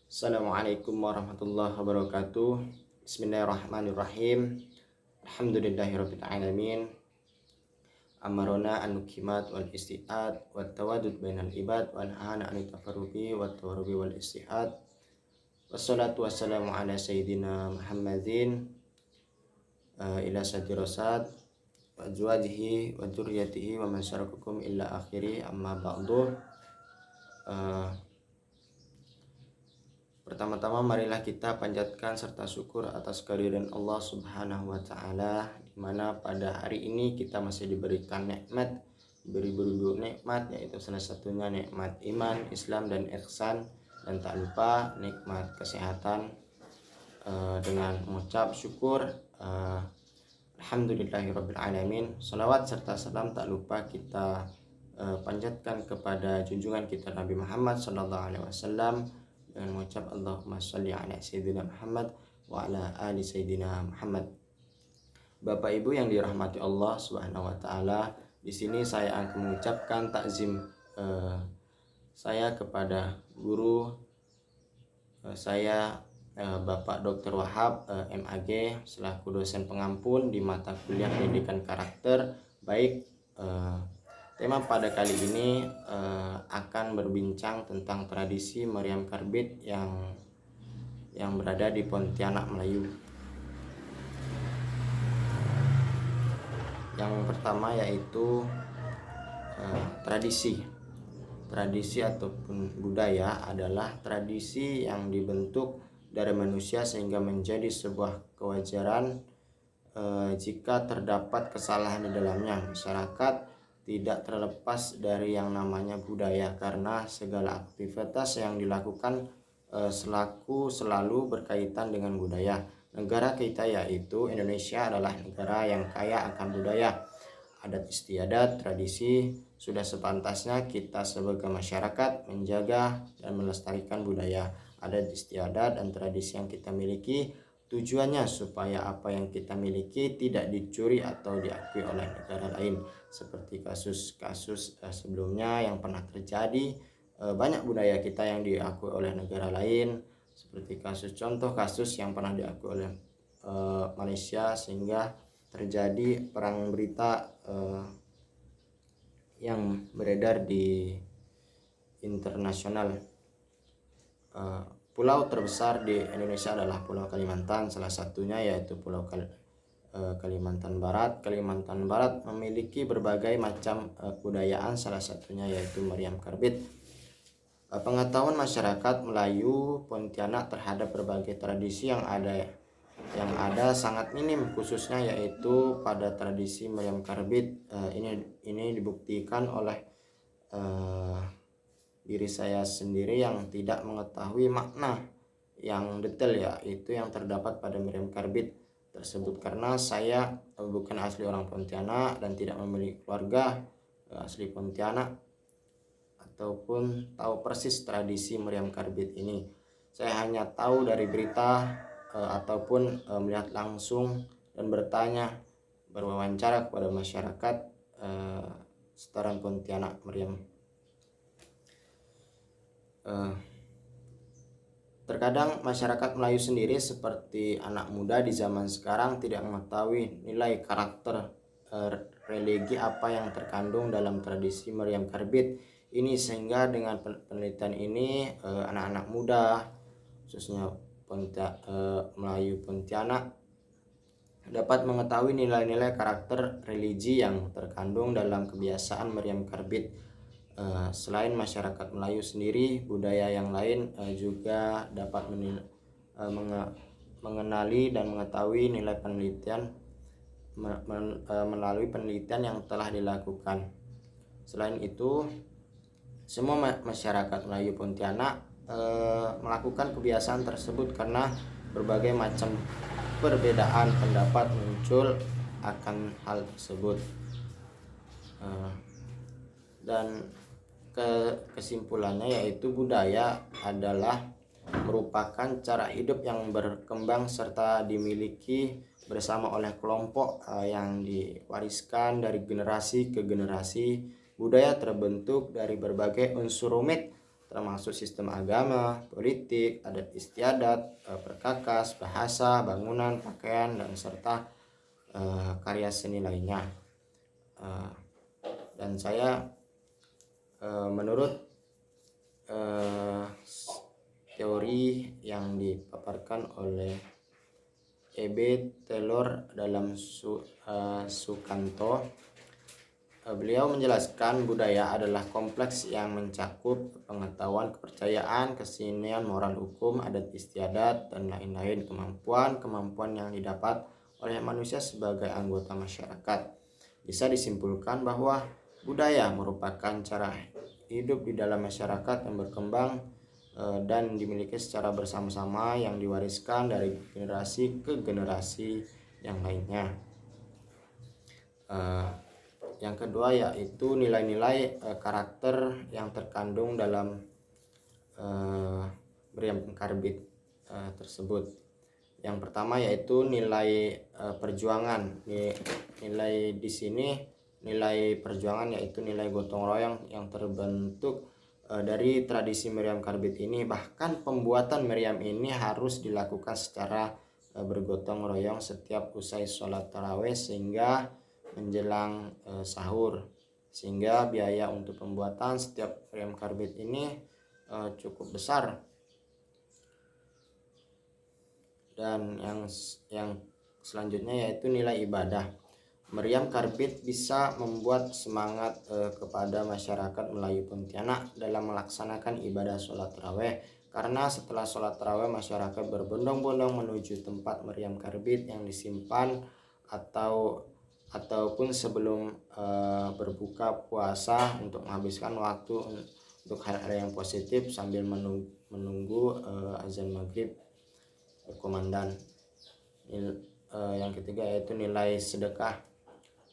Assalamualaikum warahmatullahi wabarakatuh. Bismillahirrahmanirrahim. Alhamdulillahirabbil alamin. Amarona an nukimat wal istiad wat tawadud bainal ibad wa nahana an tafarruqi wat tawarrubi wal istihad. Wassalatu wassalamu ala sayyidina Muhammadin ila sadirasat wa azwajihi wa dzurriyyatihi wa man syarakukum illa akhiri amma ba'du. Pertama-tama marilah kita panjatkan serta syukur atas kehadiran Allah Subhanahu wa taala, di mana pada hari ini kita masih diberikan nikmat, beri-beri nikmat, yaitu salah satunya nikmat iman, Islam dan ihsan, dan tak lupa nikmat kesehatan. Dengan mengucap syukur alhamdulillahirabbil alamin. Salawat serta salam tak lupa kita panjatkan kepada junjungan kita Nabi Muhammad sallallahu alaihi wasallam dengan mengucap Allahumma sholli ala sayyidina Muhammad wa ala ali sayyidina Muhammad. Bapak Ibu yang dirahmati Allah Subhanahu wa taala, di sini saya akan mengucapkan takzim saya kepada guru saya, Bapak Dr. Wahab MAG, selaku dosen pengampun di mata kuliah pendidikan karakter baik. Tema pada kali ini akan berbincang tentang tradisi meriam karbit yang berada di Pontianak, Melayu. Yang pertama yaitu tradisi ataupun budaya adalah tradisi yang dibentuk dari manusia sehingga menjadi sebuah kewajaran jika terdapat kesalahan di dalamnya. Masyarakat tidak terlepas dari yang namanya budaya, karena segala aktivitas yang dilakukan selalu berkaitan dengan budaya. Negara kita yaitu Indonesia adalah negara yang kaya akan budaya, adat istiadat, tradisi. Sudah sepantasnya kita sebagai masyarakat menjaga dan melestarikan budaya, adat istiadat dan tradisi yang kita miliki. Tujuannya supaya apa yang kita miliki tidak dicuri atau diakui oleh negara lain, seperti kasus-kasus sebelumnya yang pernah terjadi. Banyak budaya kita yang diakui oleh negara lain, seperti contoh kasus yang pernah diakui oleh Malaysia, sehingga terjadi perang berita yang beredar di internasional. Pulau terbesar di Indonesia adalah Pulau Kalimantan, salah satunya yaitu Pulau Kalimantan Barat. Kalimantan Barat memiliki berbagai macam kebudayaan, salah satunya yaitu meriam karbit. Pengetahuan masyarakat Melayu Pontianak terhadap berbagai tradisi yang ada sangat minim, khususnya yaitu pada tradisi meriam karbit. Ini dibuktikan oleh diri saya sendiri yang tidak mengetahui makna yang detail yaitu yang terdapat pada meriam karbit tersebut, karena saya bukan asli orang Pontianak dan tidak memiliki keluarga asli Pontianak ataupun tahu persis tradisi meriam karbit ini. Saya hanya tahu dari berita ataupun melihat langsung dan berwawancara kepada masyarakat setoran Pontianak meriam. Terkadang masyarakat Melayu sendiri seperti anak muda di zaman sekarang tidak mengetahui nilai karakter religi apa yang terkandung dalam tradisi meriam karbit ini, sehingga dengan penelitian ini anak-anak muda khususnya Melayu Pontianak dapat mengetahui nilai-nilai karakter religi yang terkandung dalam kebiasaan meriam karbit. Selain masyarakat Melayu sendiri, budaya yang lain juga dapat mengenali dan mengetahui nilai penelitian melalui penelitian yang telah dilakukan. Selain itu, semua masyarakat Melayu Pontianak melakukan kebiasaan tersebut karena berbagai macam perbedaan pendapat muncul akan hal tersebut. Dan kesimpulannya yaitu budaya adalah merupakan cara hidup yang berkembang serta dimiliki bersama oleh kelompok yang diwariskan dari generasi ke generasi. Budaya terbentuk dari berbagai unsur rumit termasuk sistem agama, politik, adat istiadat, perkakas, bahasa, bangunan, pakaian, dan serta karya seni lainnya. Dan saya menurut teori yang dipaparkan oleh E.B. Taylor dalam Sukanto, beliau menjelaskan budaya adalah kompleks yang mencakup pengetahuan, kepercayaan, kesenian, moral, hukum, adat istiadat, dan lain-lain kemampuan yang didapat oleh manusia sebagai anggota masyarakat. Bisa disimpulkan bahwa budaya merupakan cara hidup di dalam masyarakat yang berkembang dan dimiliki secara bersama-sama yang diwariskan dari generasi ke generasi yang lainnya. Yang kedua yaitu nilai-nilai karakter yang terkandung dalam meriam karbit tersebut. Yang pertama yaitu nilai perjuangan. Nilai di sini nilai perjuangan yaitu nilai gotong royong yang terbentuk dari tradisi meriam karbit ini. Bahkan pembuatan meriam ini harus dilakukan secara bergotong royong setiap usai sholat tarawih sehingga menjelang sahur, sehingga biaya untuk pembuatan setiap meriam karbit ini cukup besar. Dan yang selanjutnya yaitu nilai ibadah. Meriam karbit bisa membuat semangat kepada masyarakat Melayu Pontianak dalam melaksanakan ibadah sholat tarawih, karena setelah sholat tarawih masyarakat berbondong-bondong menuju tempat meriam karbit yang disimpan ataupun sebelum berbuka puasa untuk menghabiskan waktu untuk hal-hal yang positif sambil menunggu azan maghrib komandan. Yang ketiga yaitu nilai sedekah.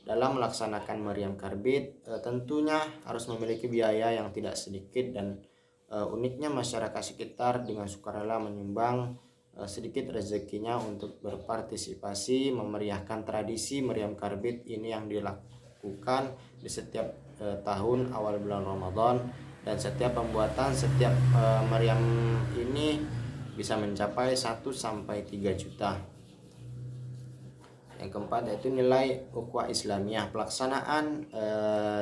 Dalam melaksanakan meriam karbit tentunya harus memiliki biaya yang tidak sedikit, dan uniknya masyarakat sekitar dengan sukarela menyumbang sedikit rezekinya untuk berpartisipasi memeriahkan tradisi meriam karbit ini yang dilakukan di setiap tahun awal bulan Ramadan. Dan setiap pembuatan setiap meriam ini bisa mencapai 1 sampai 3 juta. Yang keempat yaitu nilai ukhuwah Islamiyah. Pelaksanaan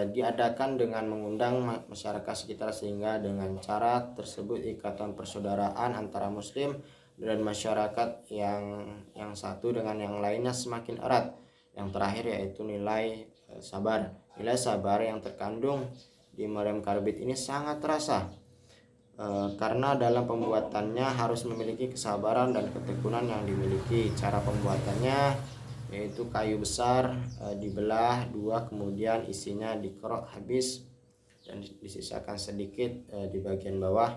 diadakan dengan mengundang masyarakat sekitar, sehingga dengan cara tersebut ikatan persaudaraan antara muslim dan masyarakat yang satu dengan yang lainnya semakin erat. Yang terakhir yaitu nilai sabar. Nilai sabar yang terkandung di meriam karbit ini sangat terasa karena dalam pembuatannya harus memiliki kesabaran dan ketekunan yang dimiliki. Cara pembuatannya yaitu kayu besar dibelah dua, kemudian isinya dikerok habis dan disisakan sedikit di bagian bawah.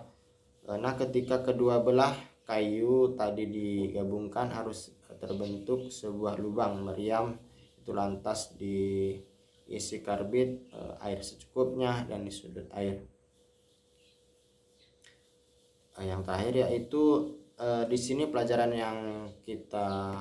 Nah, ketika kedua belah kayu tadi digabungkan harus terbentuk sebuah lubang meriam. Itu lantas diisi karbit, air secukupnya, dan di sudut air. Yang terakhir yaitu di sini pelajaran yang kita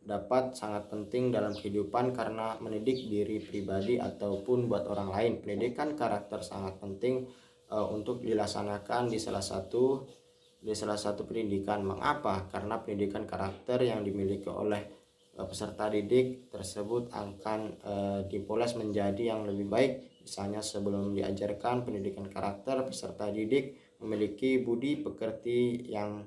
dapat sangat penting dalam kehidupan, karena mendidik diri pribadi ataupun buat orang lain. Pendidikan karakter sangat penting untuk dilaksanakan di salah satu pendidikan. Mengapa? Karena pendidikan karakter yang dimiliki oleh peserta didik tersebut akan dipoles menjadi yang lebih baik. Misalnya sebelum diajarkan pendidikan karakter, peserta didik memiliki budi pekerti yang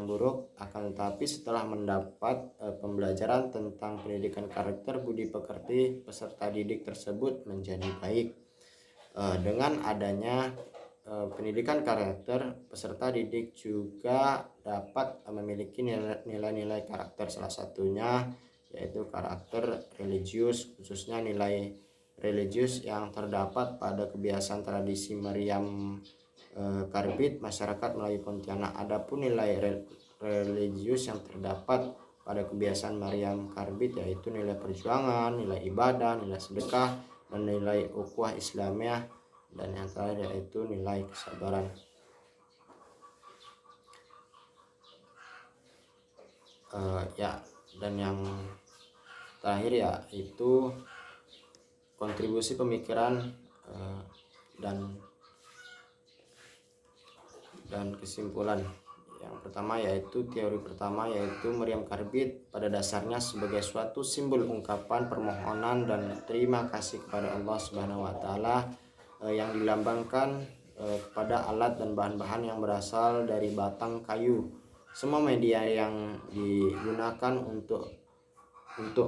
buruk, akan tetapi setelah mendapat pembelajaran tentang pendidikan karakter, budi pekerti peserta didik tersebut menjadi baik. Dengan adanya pendidikan karakter, peserta didik juga dapat memiliki nilai-nilai karakter, salah satunya yaitu karakter religius, khususnya nilai religius yang terdapat pada kebiasaan tradisi meriam karbit masyarakat Melayu Pontianak. Adapun nilai religius yang terdapat pada kebiasaan meriam karbit yaitu nilai perjuangan, nilai ibadah, nilai sedekah, dan nilai ukhuwah Islamiyah, dan yang terakhir yaitu nilai kesabaran. Dan yang terakhir yaitu kontribusi pemikiran dan kesimpulan. Yang pertama yaitu teori pertama yaitu meriam karbit pada dasarnya sebagai suatu simbol ungkapan permohonan dan terima kasih kepada Allah Subhanahu wa taala yang dilambangkan kepada alat dan bahan-bahan yang berasal dari batang kayu. Semua media yang digunakan untuk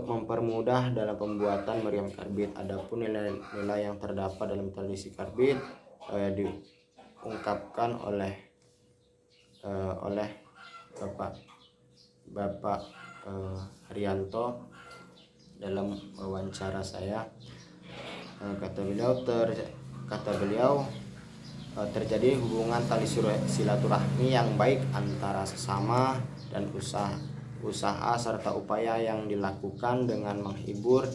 mempermudah dalam pembuatan meriam karbit. Adapun nilai-nilai yang terdapat dalam tradisi karbit diungkapkan oleh Bapak Haryanto dalam wawancara saya. Kata beliau terjadi hubungan tali silaturahmi yang baik antara sesama dan usaha serta upaya yang dilakukan dengan menghibur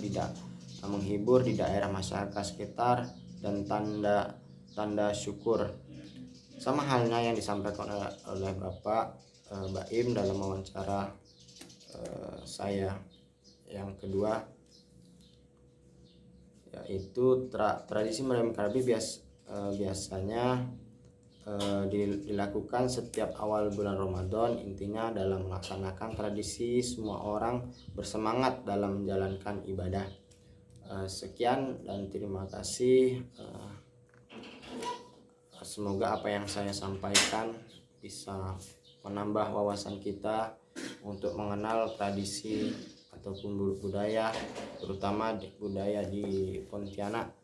di daerah masyarakat sekitar dan tanda syukur. Sama halnya yang disampaikan oleh Bapak Baim dalam wawancara saya. Yang kedua yaitu tradisi meriam karbit biasanya dilakukan setiap awal bulan Ramadan. Intinya dalam melaksanakan tradisi semua orang bersemangat dalam menjalankan ibadah. Sekian dan terima kasih. Semoga apa yang saya sampaikan bisa menambah wawasan kita untuk mengenal tradisi ataupun budaya, terutama budaya di Pontianak.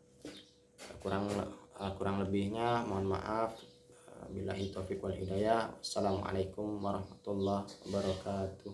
Kurang lebihnya mohon maaf. Billahi taufiq wal hidayah. Assalamualaikum warahmatullahi wabarakatuh.